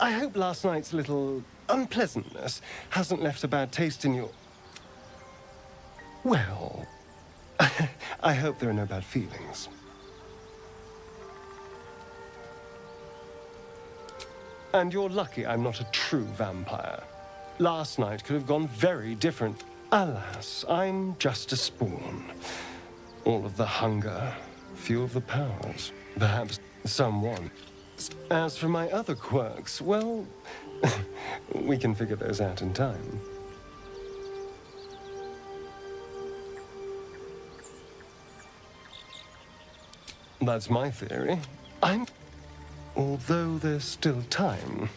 I hope last night's little unpleasantness hasn't left a bad taste in your... Well, I hope there are no bad feelings. And you're lucky I'm not a true vampire. Last night could have gone very different. Alas, I'm just a spawn. All of the hunger, few of the powers, perhaps someone. As for my other quirks, well, we can figure those out in time. That's my theory. Although there's still time.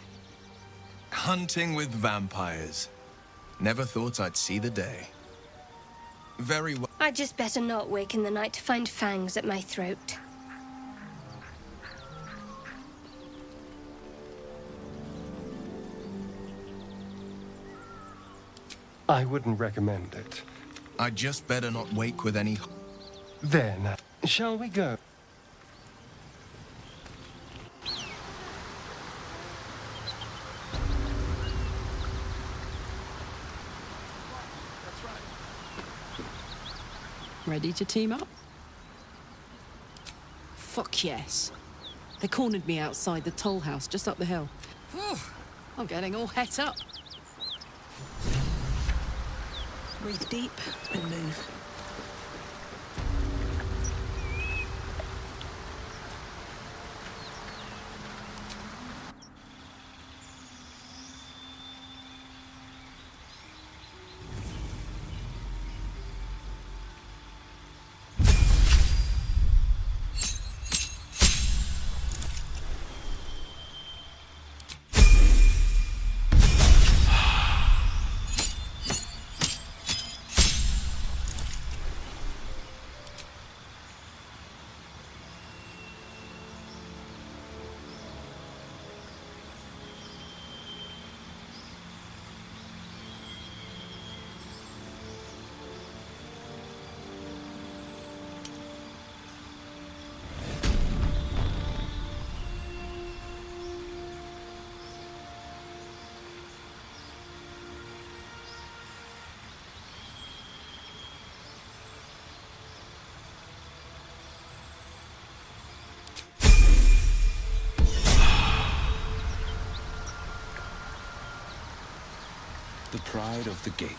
Hunting with vampires. Never thought I'd see the day. Very well. I'd just better not wake in the night to find fangs at my throat. I wouldn't recommend it. I'd just better not wake with any... There now. Shall we go? Ready to team up? Fuck yes. They cornered me outside the toll house just up the hill. Whew, I'm getting all het up. Breathe deep and move. The pride of the gate.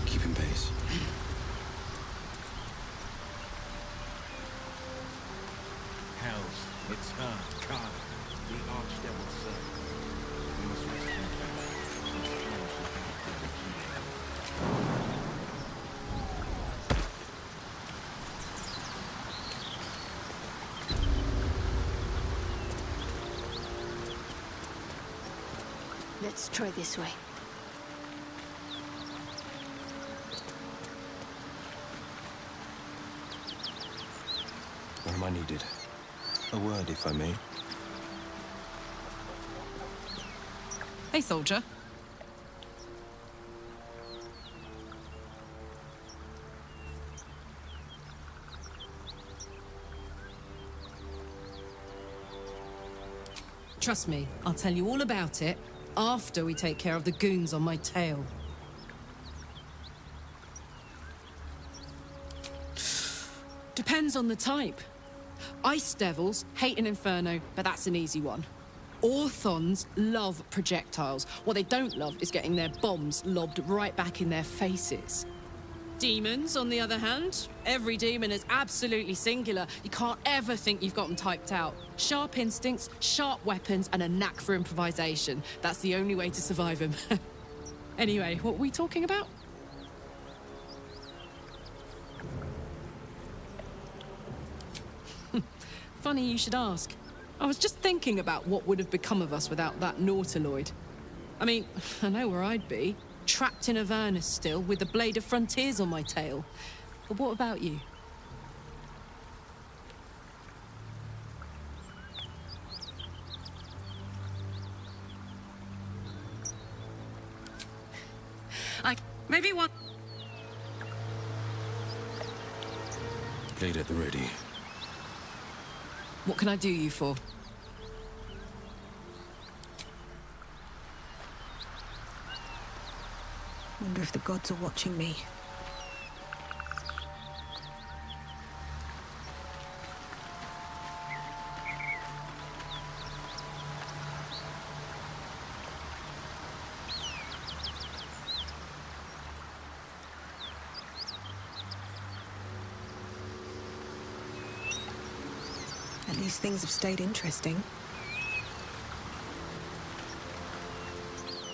Keeping pace. Hells, it's her, Khan, the Archdevil's son. We must rescue her. Let's try this way. Where am I needed? A word, if I may. Hey, soldier. Trust me, I'll tell you all about it after we take care of the goons on my tail. Depends on the type. Ice devils hate an inferno, but that's an easy one. Orthons love projectiles. What they don't love is getting their bombs lobbed right back in their faces. Demons, on the other hand, every demon is absolutely singular. You can't ever think you've got them typed out. Sharp instincts, sharp weapons, and a knack for improvisation. That's the only way to survive them. Anyway, what were we talking about? Funny you should ask. I was just thinking about what would have become of us without that Nautiloid. I mean, I know where I'd be. Trapped in Avernus still, with the Blade of Frontiers on my tail. But what about you? Maybe one... Blade at the ready. What can I do you for? Wonder if the gods are watching me. At least things have stayed interesting.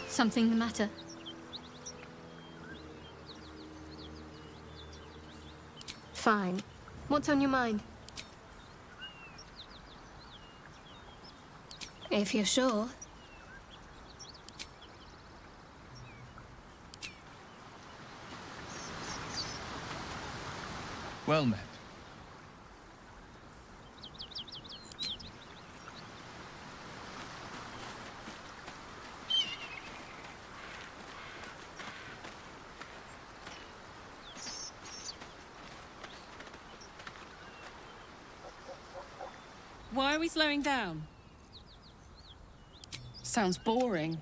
Something the matter? Fine. What's on your mind? If you're sure. Well met. Why are we slowing down? Sounds boring.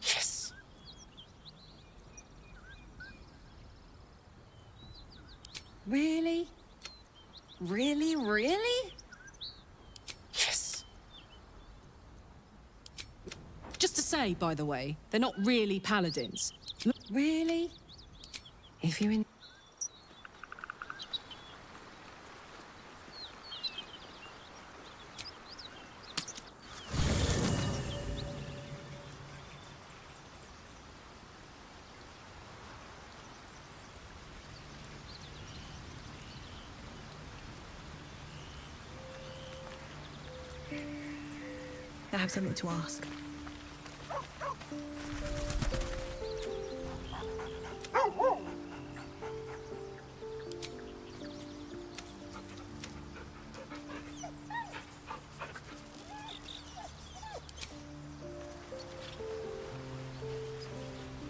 Yes! Really? Really, really? Yes! Just to say, by the way, they're not really paladins. Really? If you're in... I have something to ask.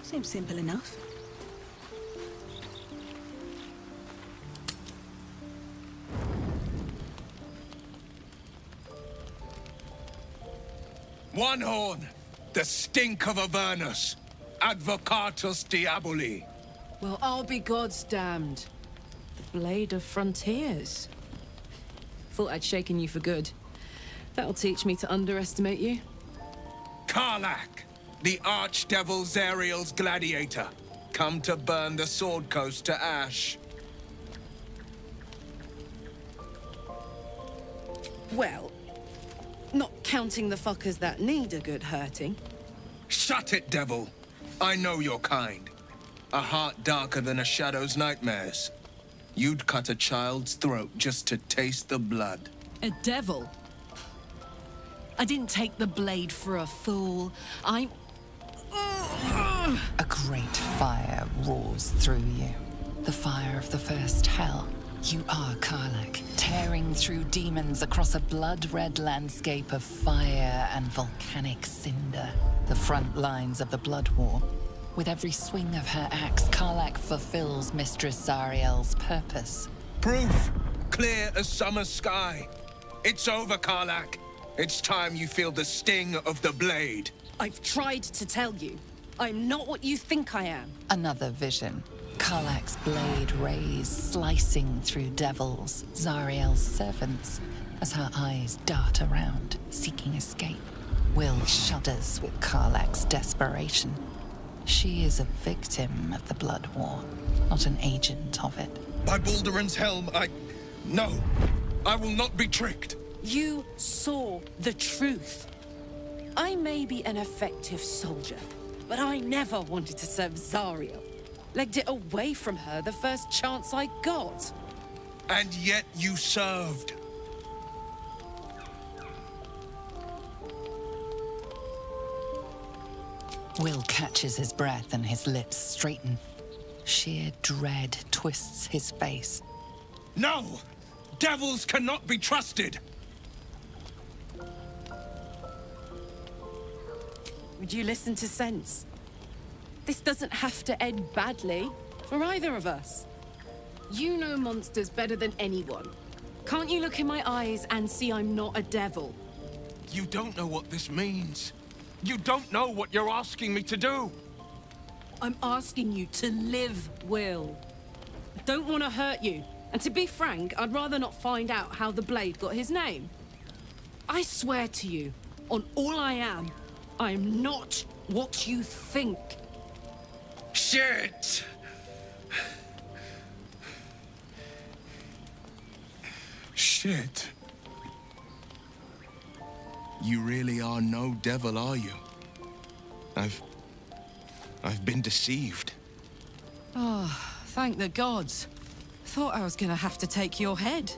Seems simple enough. One horn, the stink of Avernus, Advocatus Diaboli. Well, I'll be God's damned. The Blade of Frontiers. Thought I'd shaken you for good. That'll teach me to underestimate you. Karlach, the Archdevil Zariel's gladiator, come to burn the Sword Coast to ash. Well, not counting the fuckers that need a good hurting. Shut it, devil. I know your kind. A heart darker than a shadow's nightmares. You'd cut a child's throat just to taste the blood. A devil? I didn't take the blade for a fool. I'm... A great fire roars through you. The fire of the first hell. You are Karlach, tearing through demons across a blood-red landscape of fire and volcanic cinder. The front lines of the Blood War. With every swing of her axe, Karlach fulfills Mistress Zariel's purpose. Proof! Clear as summer sky. It's over, Karlach. It's time you feel the sting of the blade. I've tried to tell you. I'm not what you think I am. Another vision. Karlach's blade rays slicing through devils, Zariel's servants, as her eyes dart around, seeking escape. Will shudders with Karlach's desperation. She is a victim of the Blood War, not an agent of it. By Baldur'S helm, No, I will not be tricked. You saw the truth. I may be an effective soldier, but I never wanted to serve Zariel. Legged it away from her the first chance I got. And yet you served. Will catches his breath and his lips straighten. Sheer dread twists his face. No! Devils cannot be trusted! Would you listen to sense? This doesn't have to end badly for either of us. You know monsters better than anyone. Can't you look in my eyes and see I'm not a devil? You don't know what this means. You don't know what you're asking me to do. I'm asking you to live, Will. I don't want to hurt you. And to be frank, I'd rather not find out how the blade got his name. I swear to you, on all I am not what you think. Shit! Shit. You really are no devil, are you? I've been deceived. Oh, thank the gods. Thought I was gonna have to take your head.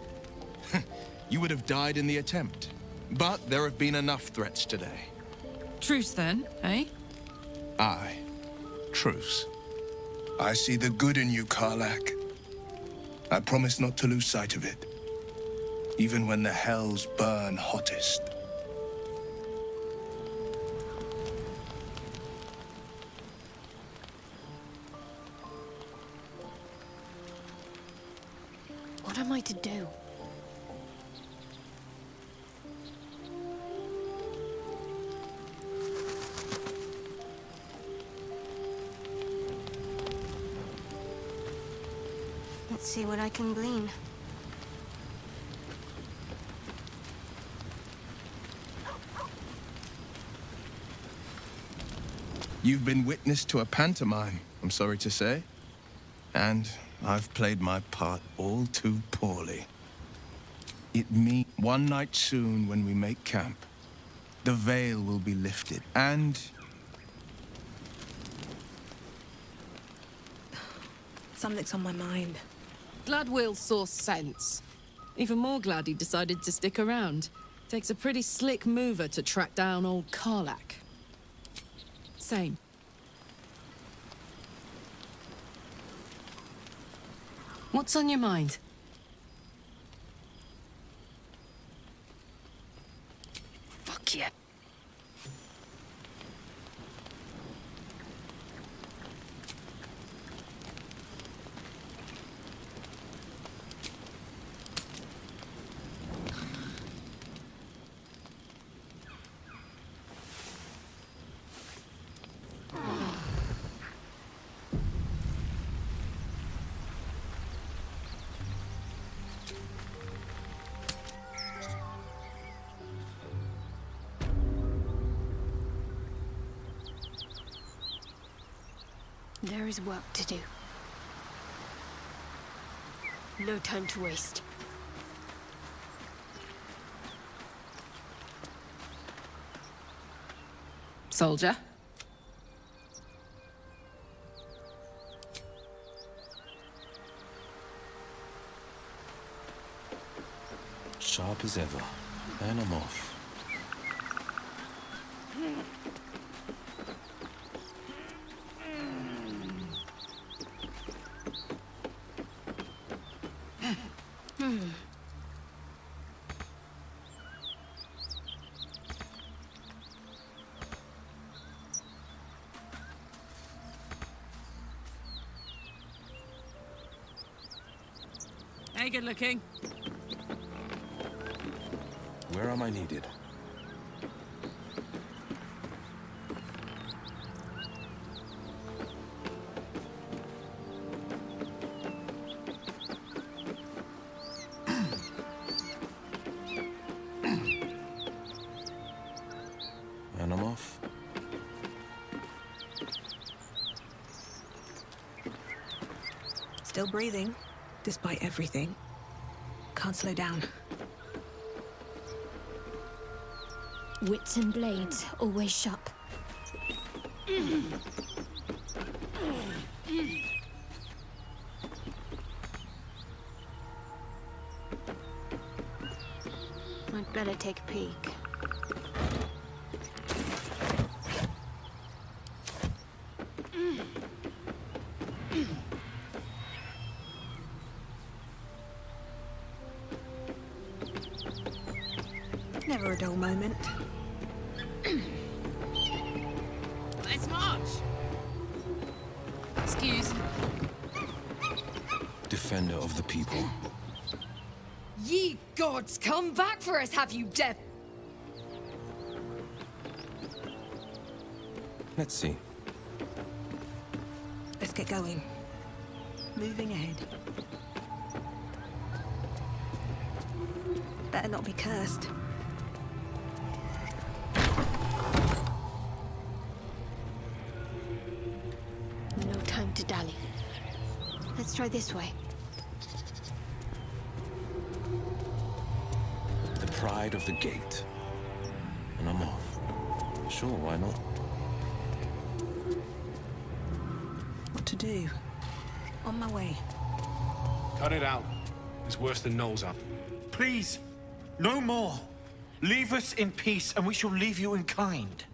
You would have died in the attempt. But there have been enough threats today. Truce then, eh? Aye. Truce. I see the good in you, Karlach. I promise not to lose sight of it. Even when the hells burn hottest. What am I to do? Let's see what I can glean. You've been witness to a pantomime, I'm sorry to say. And I've played my part all too poorly. It means one night soon when we make camp, the veil will be lifted, and... Something's on my mind. Glad Will saw sense. Even more glad he decided to stick around. Takes a pretty slick mover to track down old Karlach. Same. What's on your mind? Fuck yeah. There is work to do. No time to waste. Soldier? Sharp as ever. And I'm off. Hey, good looking. Where am I needed? And I'm off. Still breathing, despite everything. Can't slow down. Wits and blades, always sharp. I'd better take a peek. Never a dull moment. Let's march! Excuse. Defender of the people. Ye gods, come back for us, have you, death? Let's see. Let's get going. Moving ahead. Better not be cursed. No time to dally. Let's try this way. The pride of the gate. And I'm off. Sure, why not? What to do? On my way. Cut it out. It's worse than nose up. Please, no more. Leave us in peace, and we shall leave you in kind.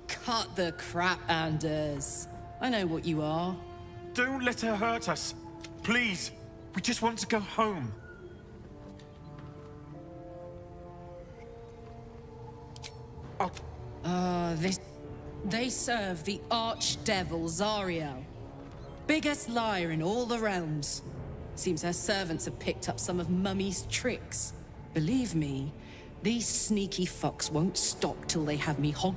Cut the crap, Anders. I know what you are. Don't let her hurt us. Please, we just want to go home. They serve the archdevil Zariel. Biggest liar in all the realms. Seems her servants have picked up some of Mummy's tricks. Believe me, these sneaky fucks won't stop till they have me hog